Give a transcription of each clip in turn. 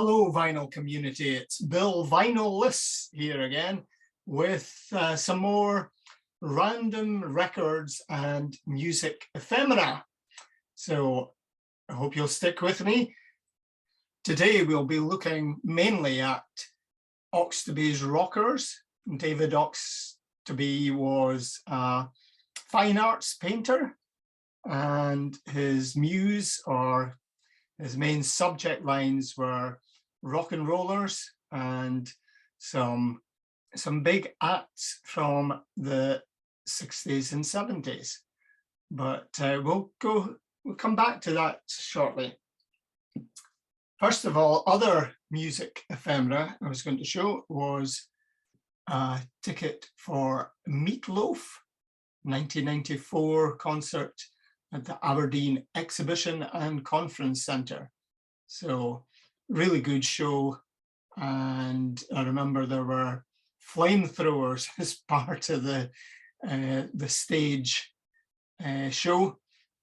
Hello, vinyl community. It's Bill Vinyl-less here again with some more random records and music ephemera. So I hope you'll stick with me. Today we'll be looking mainly at Oxtoby's Rockers. David Oxtoby was a fine arts painter, and his muse or his main subject lines were rock and rollers and some big acts from the 60s and 70s. But we'll come back to that shortly. First of all, other music ephemera I was going to show was a ticket for Meatloaf 1994 concert at the Aberdeen Exhibition and Conference Centre. So really good show. And I remember there were flamethrowers as part of the stage show.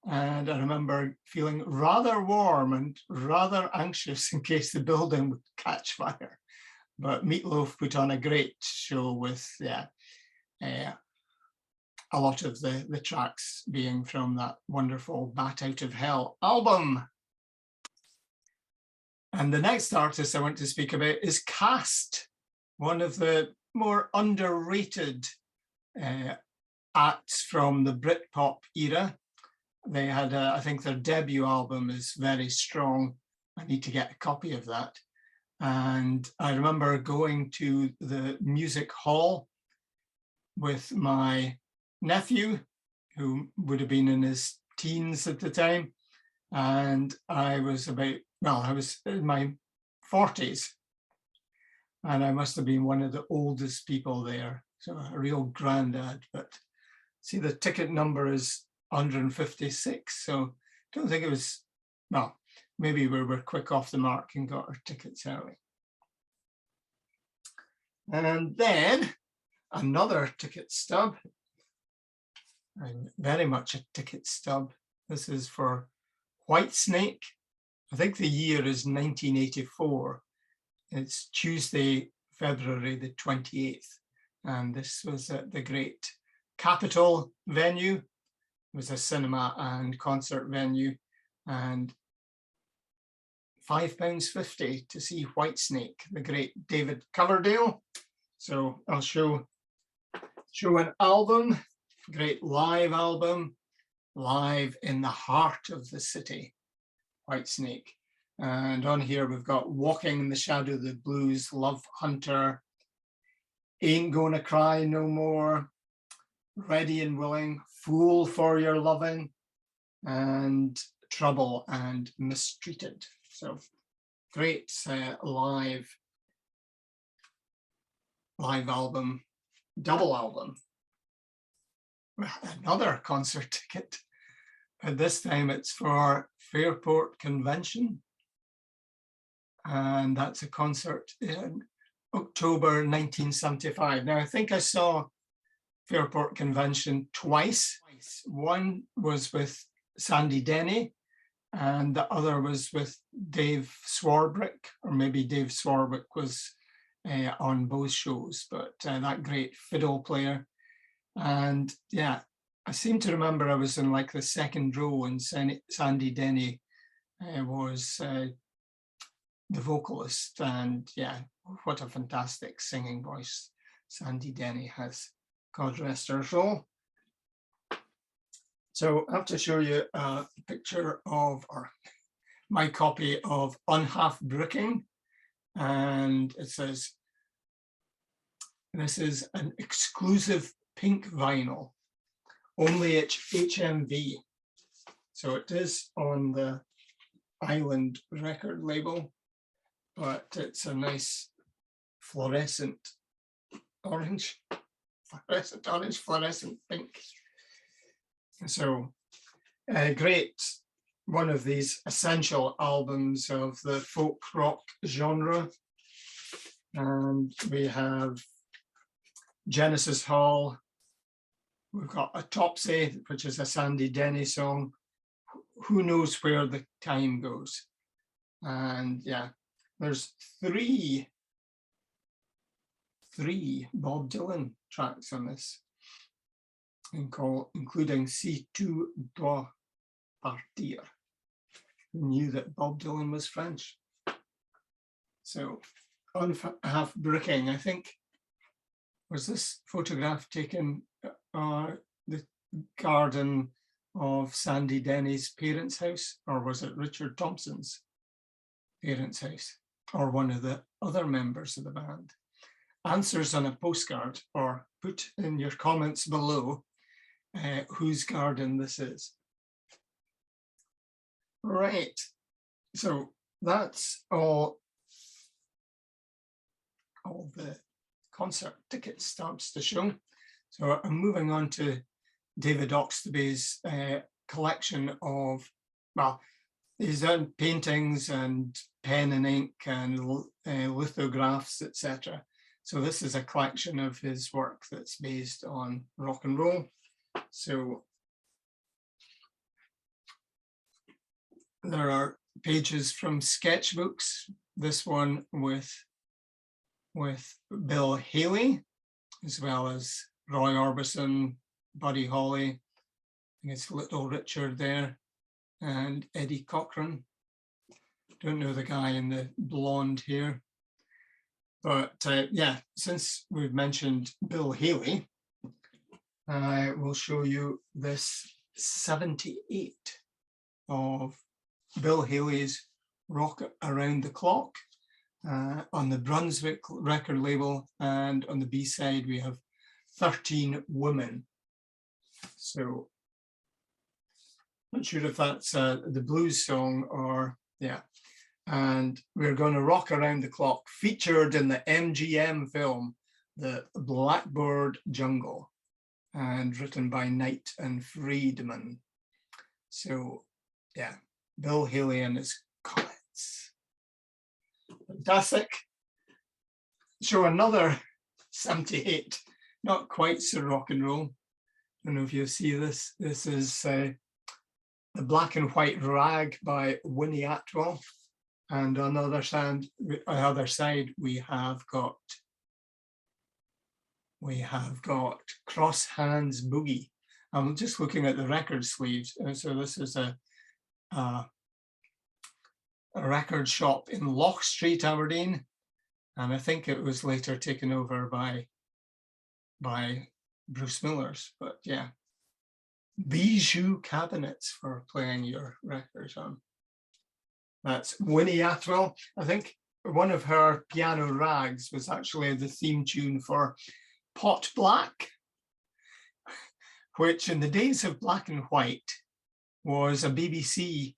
And I remember feeling rather warm and rather anxious in case the building would catch fire. But Meatloaf put on a great show with a lot of the tracks being from that wonderful Bat Out of Hell album. And the next artist I want to speak about is Cast, one of the more underrated acts from the Britpop era. They had, I think their debut album is very strong. I need to get a copy of that. And I remember going to the music hall with my nephew, who would have been in his teens at the time, and I was in my 40s, and I must have been one of the oldest people there, so a real granddad. But see, the ticket number is 156, so I don't think it was, well, maybe we were quick off the mark and got our tickets early. And then another ticket stub, and very much a ticket stub. This is for Whitesnake. I think the year is 1984. It's Tuesday, February the 28th. And this was at the great Capitol venue. It was a cinema and concert venue. And £5.50 to see Whitesnake, the great David Coverdale. So I'll show an album. Great live album, live in the heart of the city, Whitesnake. And on here we've got Walking in the Shadow of the Blues, Love Hunter, Ain't Gonna Cry No More, Ready and Willing, Fool for Your Loving, and Trouble and Mistreated. So great live album, double album. Another concert ticket, and this time it's for Fairport Convention, and that's a concert in October 1975. Now I think I saw Fairport Convention twice. One was with Sandy Denny and the other was with Dave Swarbrick, or maybe Dave Swarbrick was on both shows, but that great fiddle player. And yeah, I seem to remember I was in like the second row, and Sandy Denny was the vocalist. And yeah, what a fantastic singing voice Sandy Denny has. God rest her soul. So I have to show you a picture of, or my copy of Unhalf Brooking. And it says, this is an exclusive pink vinyl, only HMV. So it is on the Island record label, but it's a nice fluorescent orange, fluorescent pink. So great, one of these essential albums of the folk rock genre. And we have Genesis Hall. We've got Autopsy, which is a Sandy Denny song. Who Knows Where the Time Goes. And yeah, there's three Bob Dylan tracks on this, including Si tu dois partir. Who knew that Bob Dylan was French? So on Half Bricking, I think, was this photograph taken the garden of Sandy Denny's parents' house, or was it Richard Thompson's parents' house, or one of the other members of the band? Answers on a postcard, or put in your comments below whose garden this is. Right, so that's all the concert ticket stamps to show. So I'm moving on to David Oxtoby's collection of, well, his own paintings and pen and ink and lithographs, etc. So this is a collection of his work that's based on rock and roll. So there are pages from sketchbooks, this one with Bill Haley, as well as Roy Orbison, Buddy Holly, I think it's Little Richard there, and Eddie Cochran. Don't know the guy in the blonde hair. But yeah, since we've mentioned Bill Haley, I will show you this 78 of Bill Haley's Rock Around the Clock on the Brunswick record label, and on the B-side we have 13 Women. So not sure if that's the blues song or, yeah. And we're going to rock around the clock, featured in the MGM film, The Blackbird Jungle, and written by Knight and Friedman. So yeah, Bill Haley and his Comets. Fantastic. Show another 78, not quite so rock and roll. I don't know if you see this. This is The Black and White Rag by Winnie Atwell. And on the other side, we have got Cross Hands Boogie. I'm just looking at the record sleeves. So this is a record shop in Loch Street, Aberdeen, and I think it was later taken over by Bruce Miller's. But yeah, bijou cabinets for playing your records on. That's Winnie Atwell. I think one of her piano rags was actually the theme tune for Pot Black, which in the days of black and white was a BBC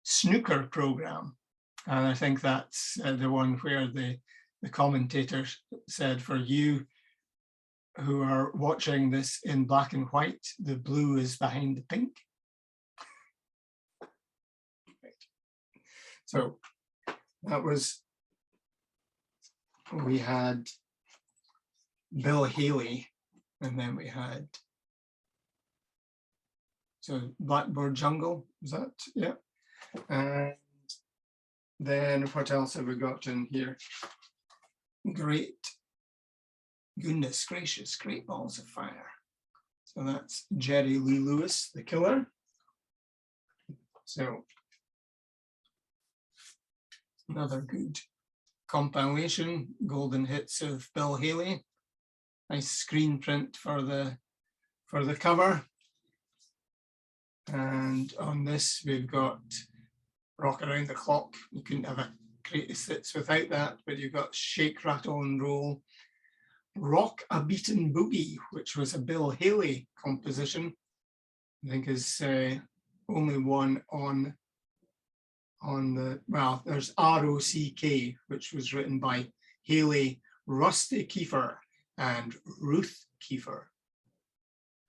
snooker program. And I think that's the one where the commentator said, for you who are watching this in black and white, the blue is behind the pink. So that was, we had Bill Haley, and then we had, so Blackbird Jungle, is that, yeah. And then what else have we got in here? Great, goodness gracious, Great Balls of Fire. So that's Jerry Lee Lewis, The Killer. So another good compilation, golden hits of Bill Haley. Nice screen print for the cover. And on this we've got Rock Around the Clock. You couldn't have a greatest hits without that, but you've got Shake, Rattle and Roll. Rock a Beatin' Boogie, which was a Bill Haley composition. I think is only one on the, well, there's ROCK, which was written by Haley, Rusty Kiefer and Ruth Kiefer.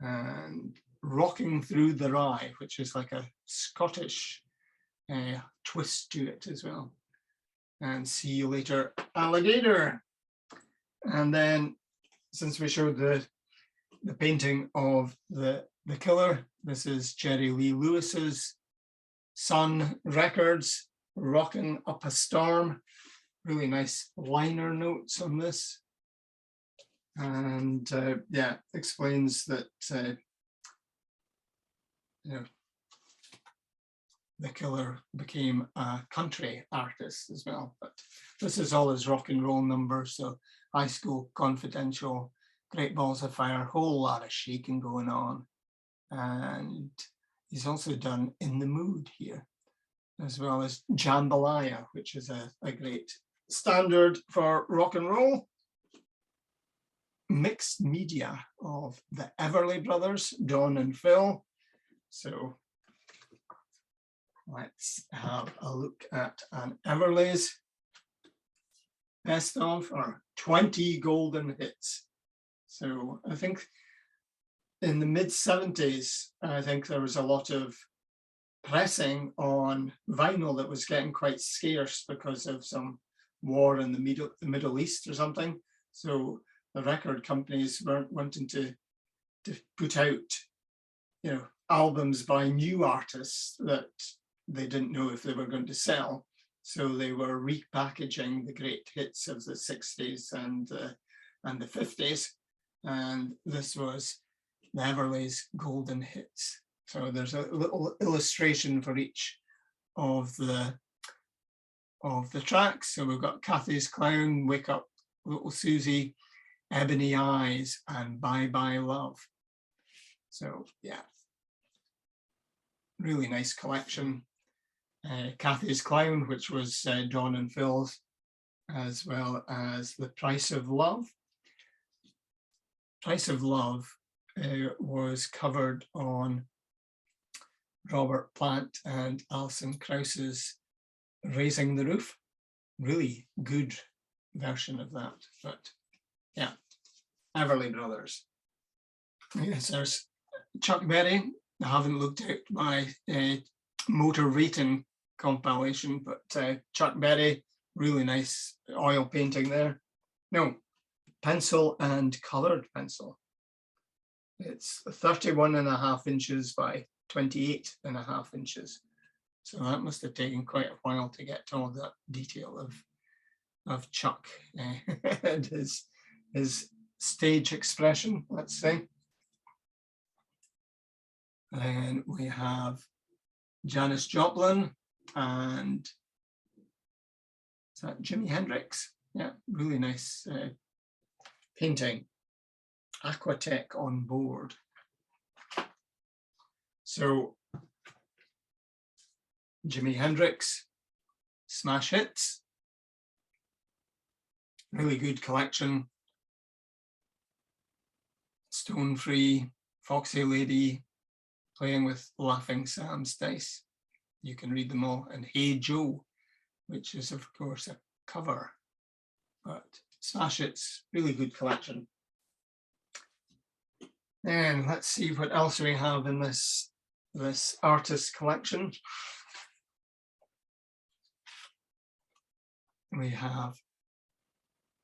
And Rocking Through the Rye, which is like a Scottish twist to it as well. And See You Later, Alligator. And then, since we showed the painting of the Killer, this is Jerry Lee Lewis's Sun Records, Rockin' Up a Storm. Really nice liner notes on this. And yeah, explains that you know, the killer became a country artist as well. But this is all his rock and roll numbers. So High School Confidential, Great Balls of Fire, whole lot of shaking going on. And he's also done In the Mood here, as well as Jambalaya, which is a great standard for rock and roll. Mixed media of the Everly Brothers, Don and Phil. So let's have a look at an Everly's best of, or 20 golden hits. So I think in the mid-70s, I think there was a lot of pressing on vinyl that was getting quite scarce because of some war in the Middle East or something. So the record companies weren't wanting to put out, you know, albums by new artists that they didn't know if they were going to sell. So they were repackaging the great hits of the 60s and the 50s. And this was the Everly's golden hits. So there's a little illustration for each of the tracks. So we've got Kathy's Clown, Wake Up Little Susie, Ebony Eyes, and Bye Bye Love. So yeah, really nice collection. Kathy's Clown, which was John and Phil's, as well as The Price of Love. Price of Love was covered on Robert Plant and Alison Krauss's Raising the Roof. Really good version of that, but yeah, Everly Brothers. Yes, there's Chuck Berry. I haven't looked at my motor rating compilation, but Chuck Berry, really nice oil painting there. No, pencil and colored pencil. It's 31.5 inches by 28.5 inches. So that must have taken quite a while to get to all that detail of Chuck and his stage expression, let's say. And we have Janis Joplin and is that Jimi Hendrix? Yeah, really nice painting. Aquatech on board. So Jimi Hendrix, smash hits. Really good collection. Stone Free, Foxy Lady, Playing with Laughing Sam's Dice. You can read them all. And Hey Joe, which is of course a cover, but smash hits, really good collection. And let's see what else we have in this artist collection. We have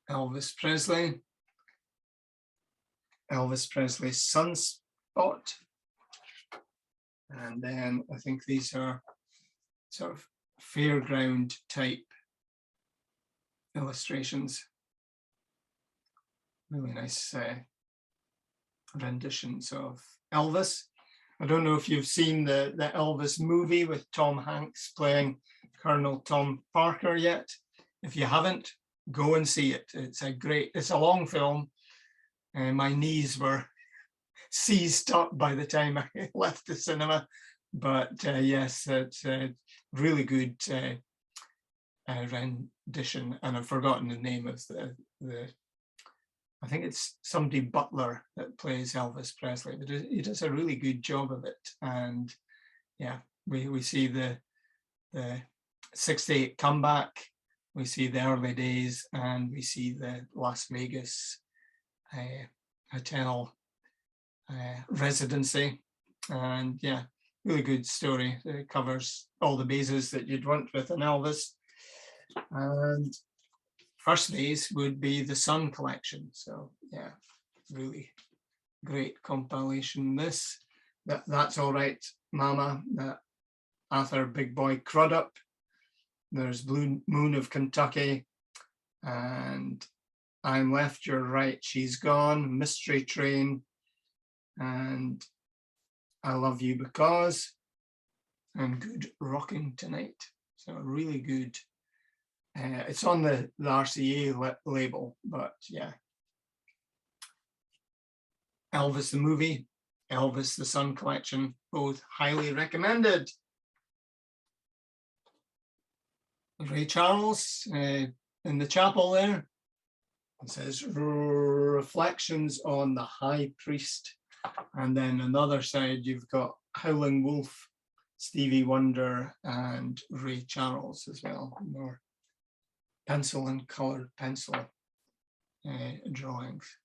Elvis Presley, Elvis Presley's Sunspot. And then I think these are sort of fairground type illustrations. Really nice renditions of Elvis. I don't know if you've seen the Elvis movie with Tom Hanks playing Colonel Tom Parker yet. If you haven't, go and see it. It's a long film, and my knees were seized up by the time I left the cinema. But yes, it's a really good rendition, and I've forgotten the name of the I think it's somebody Butler that plays Elvis Presley, but he does a really good job of it. And yeah, we see the 68 comeback, we see the early days, and we see the Las Vegas hotel residency. And yeah, really good story. It covers all the bases that you'd want with an Elvis. And first base would be the Sun collection. So yeah, really great compilation. That's All Right Mama, that Arthur Big Boy Crudup. There's Blue Moon of Kentucky, and I'm Left, You're Right, She's Gone, Mystery Train, and I Love You Because, and Good Rocking Tonight. So really good. It's on the RCA label, but yeah. Elvis the movie, Elvis the Sun collection, both highly recommended. Ray Charles in the chapel there. It says Reflections on the High Priest. And then another side, you've got Howling Wolf, Stevie Wonder, and Ray Charles as well. More pencil and colored pencil drawings.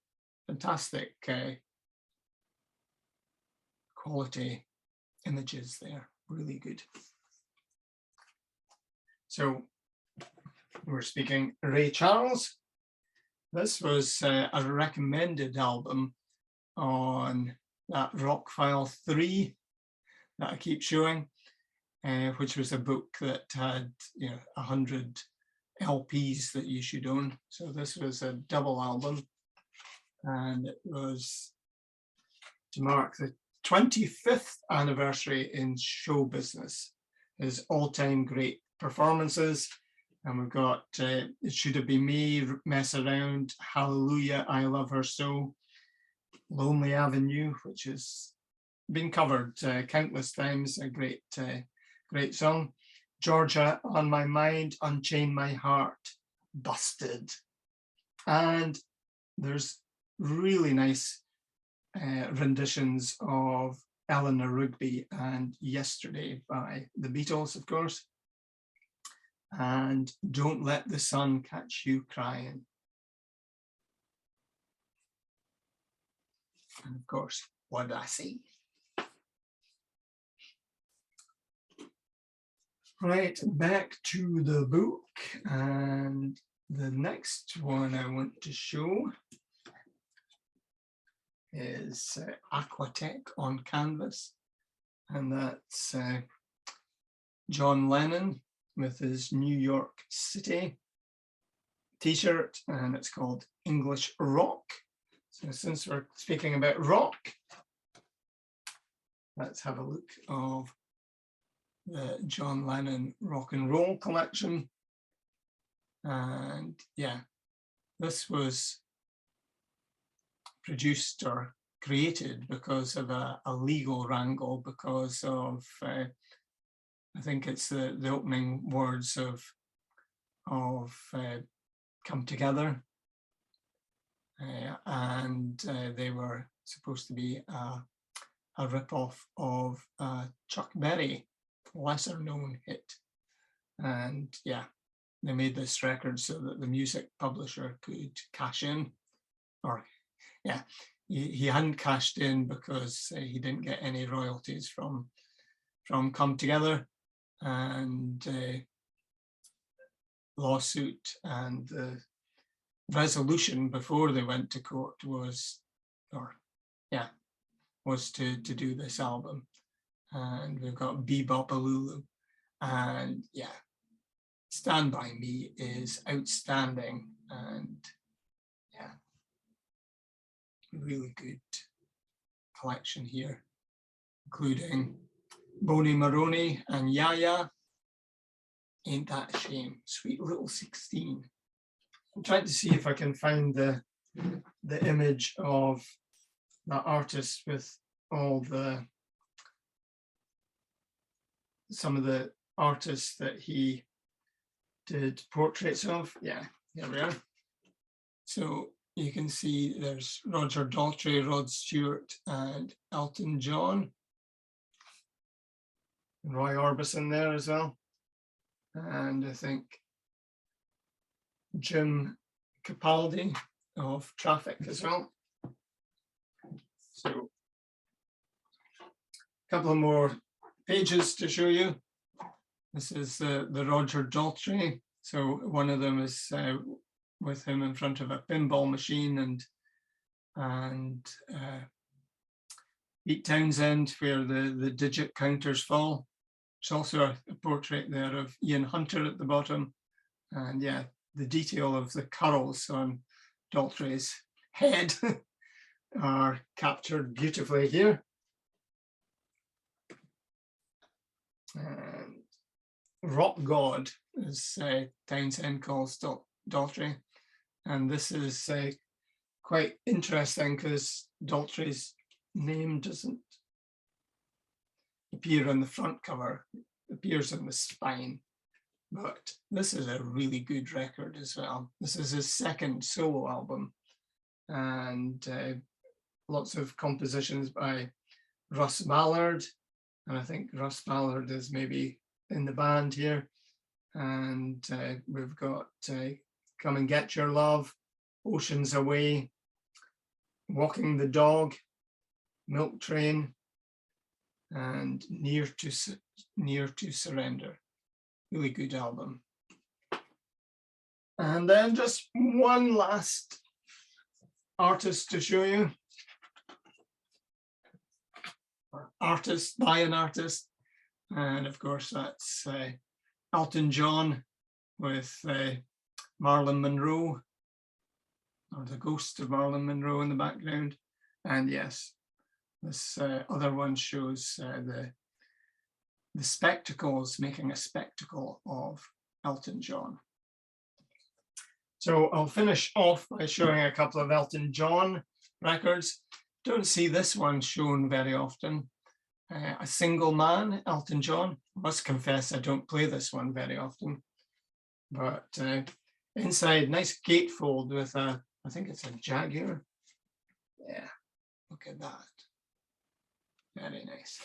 Fantastic quality images there, really good. So we're speaking Ray Charles. This was a recommended album on that Rock File 3 that I keep showing, which was a book that had 100 LPs that you should own. So this was a double album, and it was to mark the 25th anniversary in show business, his all-time great performances. And we've got It Should Have Been Me, Mess Around, Hallelujah, I Love Her So, Lonely Avenue, which has been covered countless times, a great song. Georgia on My Mind, Unchain My Heart, Busted. And there's really nice renditions of Eleanor Rigby and Yesterday by the Beatles, of course. And Don't Let the Sun Catch You Crying. And of course, What Did I Say? Right, back to the book, and the next one I want to show is Aquatech on Canvas, and that's John Lennon with his New York City t-shirt, and it's called English Rock. So since we're speaking about rock, let's have a look of the John Lennon rock and roll collection. And yeah, this was produced or created because of a legal wrangle, because of I think it's the opening words of Come Together, and they were supposed to be a rip-off of Chuck Berry, lesser known hit. And yeah, they made this record so that the music publisher could cash in, or yeah, he hadn't cashed in because he didn't get any royalties from Come Together, and lawsuit, and the resolution before they went to court was to do this album. And we've got Bebopalulu, and yeah, Stand By Me is outstanding, and yeah, really good collection here, including Boney Maroney and Yaya, Ain't That a Shame, Sweet Little 16. I'm trying to see if I can find the image of that artist with all some of the artists that he did portraits of. Yeah, here we are. So you can see there's Roger Daltrey, Rod Stewart, and Elton John. Roy Orbison there as well. And I think Jim Capaldi of Traffic as well. So a couple of more pages to show you. This is the Roger Daltrey. So one of them is with him in front of a pinball machine, and Pete Townsend, where the digit counters fall. There's also a portrait there of Ian Hunter at the bottom. And yeah, the detail of the curls on Daltrey's head are captured beautifully here. And Rock God, as Townsend calls Daltrey. And this is quite interesting because Daltrey's name doesn't appear on the front cover, it appears on the spine. But this is a really good record as well. This is his second solo album, and lots of compositions by Russ Ballard. And I think Russ Ballard is maybe in the band here. And we've got Come and Get Your Love, Oceans Away, Walking the Dog, Milk Train, and Near to Surrender. Really good album. And then just one last artist to show you. Artist by an artist. And of course that's Elton John with Marilyn Monroe, or the ghost of Marilyn Monroe in the background. And yes, this other one shows the Spectacles making a spectacle of Elton John. So I'll finish off by showing a couple of Elton John records. Don't see this one shown very often. A Single Man, Elton John. I must confess I don't play this one very often. But inside, nice gatefold with a, I think it's a Jaguar. Yeah, look at that. Very nice.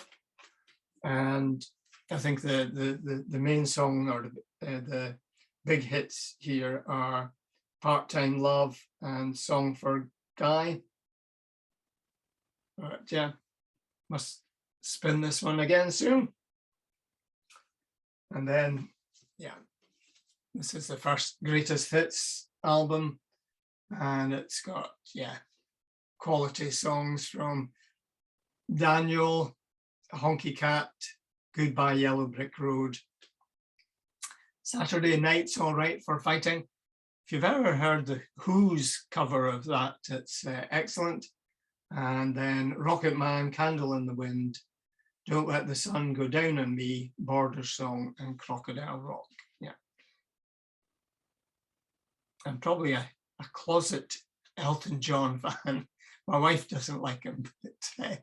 And I think the main song, or the big hits here are Part-Time Love and Song for Guy. But yeah, must spin this one again soon. And then, yeah, this is the first Greatest Hits album, and it's got, yeah, quality songs from Daniel, Honky Cat, Goodbye Yellow Brick Road, Saturday Night's All Right for Fighting. If you've ever heard the Who's cover of that, it's excellent. And then Rocket Man, Candle in the Wind, Don't Let the Sun Go Down on Me, Border Song, and Crocodile Rock. Yeah. I'm probably a closet Elton John fan. My wife doesn't like him, but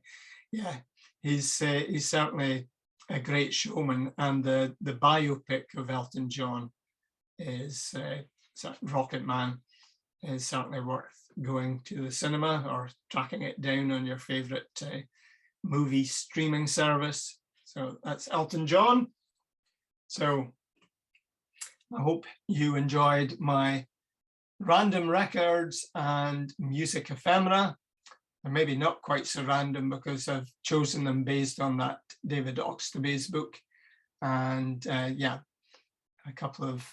yeah, he's certainly a great showman. And the biopic of Elton John is Rocket Man, is certainly worth going to the cinema or tracking it down on your favorite movie streaming service. So that's Elton John. So I hope you enjoyed my random records and music ephemera. Or maybe not quite so random, because I've chosen them based on that David Oxtoby's book. And yeah, a couple of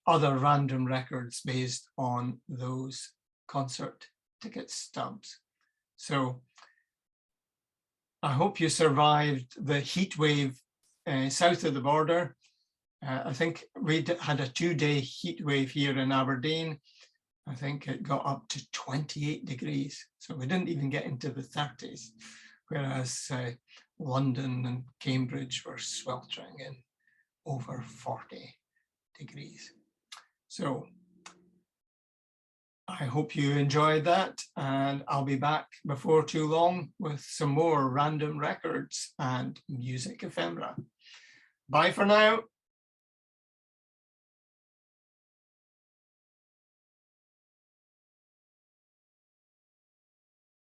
other random records based on those concert ticket stubs. So I hope you survived the heat wave south of the border. I think we had a 2-day heat wave here in Aberdeen. I think it got up to 28 degrees. So we didn't even get into the 30s, whereas London and Cambridge were sweltering in over 40 degrees. So I hope you enjoyed that, and I'll be back before too long with some more random records and music ephemera. Bye for now.